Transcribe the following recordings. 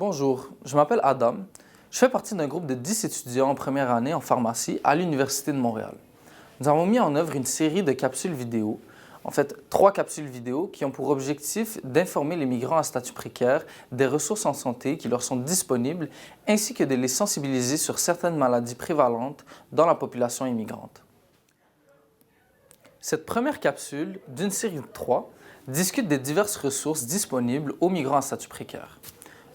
Bonjour, je m'appelle Adam. Je fais partie d'un groupe de 10 étudiants en première année en pharmacie à l'Université de Montréal. Nous avons mis en œuvre une série de capsules vidéo, en fait 3 capsules vidéo qui ont pour objectif d'informer les migrants à statut précaire des ressources en santé qui leur sont disponibles ainsi que de les sensibiliser sur certaines maladies prévalentes dans la population immigrante. Cette première capsule, d'une série de 3, discute des diverses ressources disponibles aux migrants à statut précaire.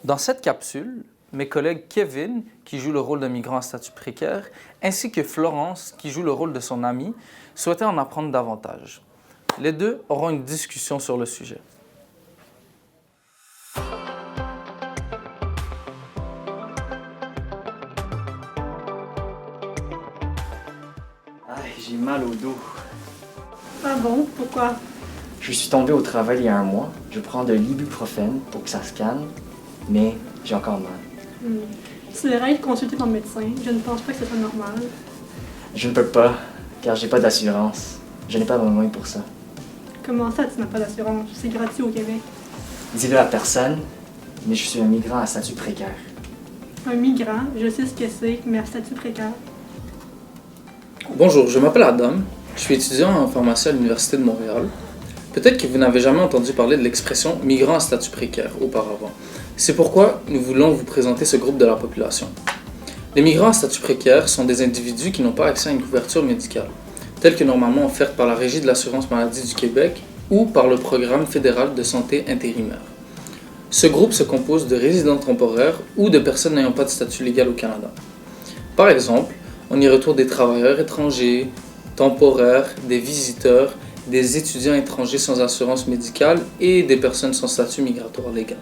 Dans cette capsule, mes collègues Kevin, qui joue le rôle d'un migrant à statut précaire, ainsi que Florence, qui joue le rôle de son amie, souhaitaient en apprendre davantage. Les deux auront une discussion sur le sujet. J'ai mal au dos. Ah bon? Pourquoi? Je suis tombé au travail il y a un mois. Je prends de l'ibuprofène pour que ça se calme, mais j'ai encore mal. Tu devrais être consulter ton médecin. Je ne pense pas que ce soit normal. Je ne peux pas, car j'ai pas d'assurance. Je n'ai pas besoin pour ça. Comment ça, tu n'as pas d'assurance? C'est gratuit au Québec. Dis-le à personne, mais je suis un migrant à statut précaire. Un migrant, je sais ce que c'est, mais à statut précaire. Bonjour, je m'appelle Adam. Je suis étudiant en pharmacie à l'Université de Montréal. Peut-être que vous n'avez jamais entendu parler de l'expression « migrant à statut précaire » auparavant. C'est pourquoi nous voulons vous présenter ce groupe de la population. Les migrants à statut précaire sont des individus qui n'ont pas accès à une couverture médicale, telle que normalement offerte par la Régie de l'assurance maladie du Québec ou par le Programme fédéral de santé intérimaire. Ce groupe se compose de résidents temporaires ou de personnes n'ayant pas de statut légal au Canada. Par exemple, on y retrouve des travailleurs étrangers, temporaires, des visiteurs, des étudiants étrangers sans assurance médicale et des personnes sans statut migratoire légal.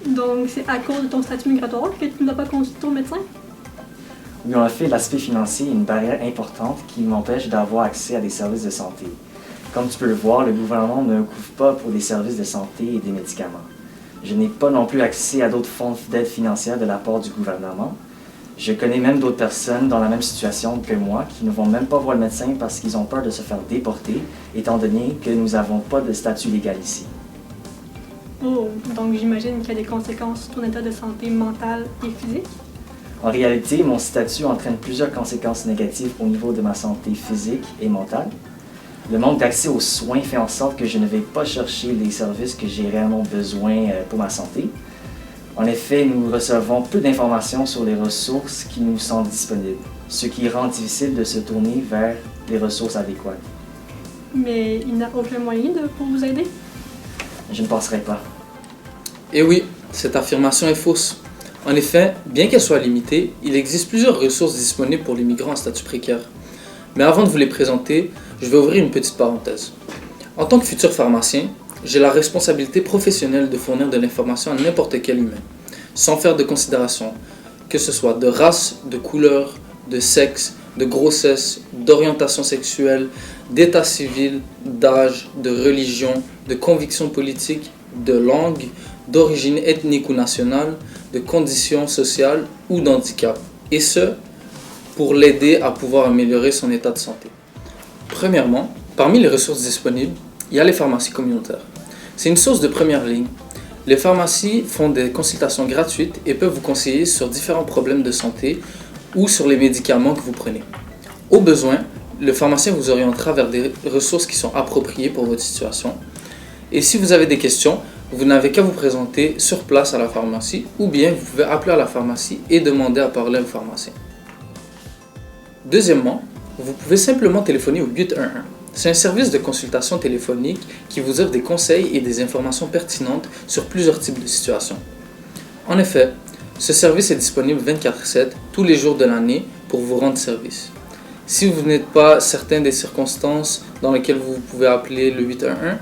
Donc, c'est à cause de ton statut migratoire que tu ne dois pas consulter ton médecin? Oui, en effet, l'aspect financier est une barrière importante qui m'empêche d'avoir accès à des services de santé. Comme tu peux le voir, le gouvernement ne couvre pas pour des services de santé et des médicaments. Je n'ai pas non plus accès à d'autres fonds d'aide financière de la part du gouvernement. Je connais même d'autres personnes dans la même situation que moi qui ne vont même pas voir le médecin parce qu'ils ont peur de se faire déporter, étant donné que nous n'avons pas de statut légal ici. Oh, donc j'imagine qu'il y a des conséquences sur ton état de santé mentale et physique? En réalité, mon statut entraîne plusieurs conséquences négatives au niveau de ma santé physique et mentale. Le manque d'accès aux soins fait en sorte que je ne vais pas chercher les services que j'ai réellement besoin pour ma santé. En effet, nous recevons peu d'informations sur les ressources qui nous sont disponibles, ce qui rend difficile de se tourner vers les ressources adéquates. Mais il n'y a aucun moyen pour vous aider? Je ne penserai pas. Et oui, cette affirmation est fausse. En effet, bien qu'elle soit limitée, il existe plusieurs ressources disponibles pour les migrants à statut précaire. Mais avant de vous les présenter, je vais ouvrir une petite parenthèse. En tant que futur pharmacien, j'ai la responsabilité professionnelle de fournir de l'information à n'importe quel humain, sans faire de considération, que ce soit de race, de couleur, de sexe, de grossesse, d'orientation sexuelle, d'état civil, d'âge, de religion, de conviction politique, de langue, d'origine ethnique ou nationale, de condition sociale ou d'handicap, et ce, pour l'aider à pouvoir améliorer son état de santé. Premièrement, parmi les ressources disponibles, il y a les pharmacies communautaires. C'est une source de première ligne. Les pharmacies font des consultations gratuites et peuvent vous conseiller sur différents problèmes de santé ou sur les médicaments que vous prenez. Au besoin, le pharmacien vous orientera vers des ressources qui sont appropriées pour votre situation. Et si vous avez des questions, vous n'avez qu'à vous présenter sur place à la pharmacie ou bien vous pouvez appeler à la pharmacie et demander à parler au pharmacien. Deuxièmement, vous pouvez simplement téléphoner au 811. C'est un service de consultation téléphonique qui vous offre des conseils et des informations pertinentes sur plusieurs types de situations. En effet, ce service est disponible 24/7 tous les jours de l'année pour vous rendre service. Si vous n'êtes pas certain des circonstances dans lesquelles vous pouvez appeler le 811,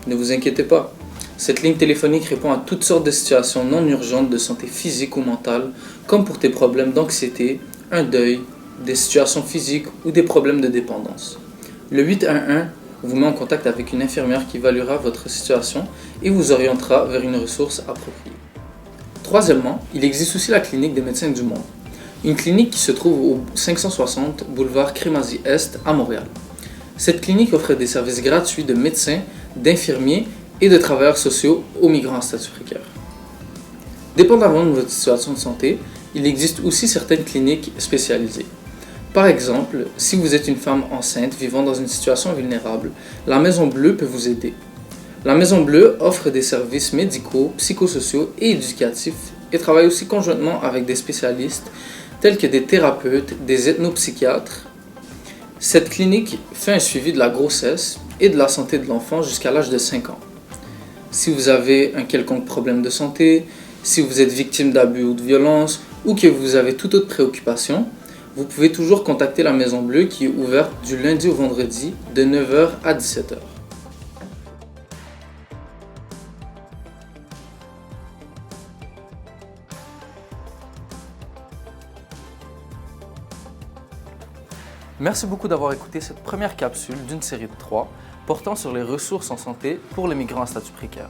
ne vous inquiétez pas. Cette ligne téléphonique répond à toutes sortes de situations non urgentes de santé physique ou mentale, comme pour des problèmes d'anxiété, un deuil, des situations physiques ou des problèmes de dépendance. Le 811 vous met en contact avec une infirmière qui évaluera votre situation et vous orientera vers une ressource appropriée. Troisièmement, il existe aussi la clinique des médecins du monde, une clinique qui se trouve au 560 boulevard Crémazie-Est à Montréal. Cette clinique offre des services gratuits de médecins, d'infirmiers et de travailleurs sociaux aux migrants à statut précaire. Dépendamment de votre situation de santé, il existe aussi certaines cliniques spécialisées. Par exemple, si vous êtes une femme enceinte vivant dans une situation vulnérable, la Maison Bleue peut vous aider. La Maison Bleue offre des services médicaux, psychosociaux et éducatifs et travaille aussi conjointement avec des spécialistes tels que des thérapeutes, des ethnopsychiatres. Cette clinique fait un suivi de la grossesse et de la santé de l'enfant jusqu'à l'âge de 5 ans. Si vous avez un quelconque problème de santé, si vous êtes victime d'abus ou de violence ou que vous avez toute autre préoccupation, vous pouvez toujours contacter la Maison Bleue qui est ouverte du lundi au vendredi de 9h à 17h. Merci beaucoup d'avoir écouté cette première capsule d'une série de 3 portant sur les ressources en santé pour les migrants à statut précaire.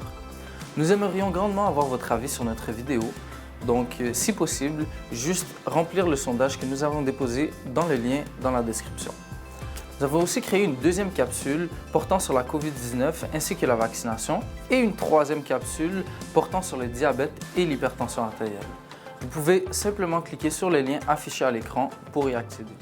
Nous aimerions grandement avoir votre avis sur notre vidéo, donc si possible, juste remplir le sondage que nous avons déposé dans le lien dans la description. Nous avons aussi créé une deuxième capsule portant sur la COVID-19 ainsi que la vaccination et une troisième capsule portant sur le diabète et l'hypertension artérielle. Vous pouvez simplement cliquer sur les liens affichés à l'écran pour y accéder.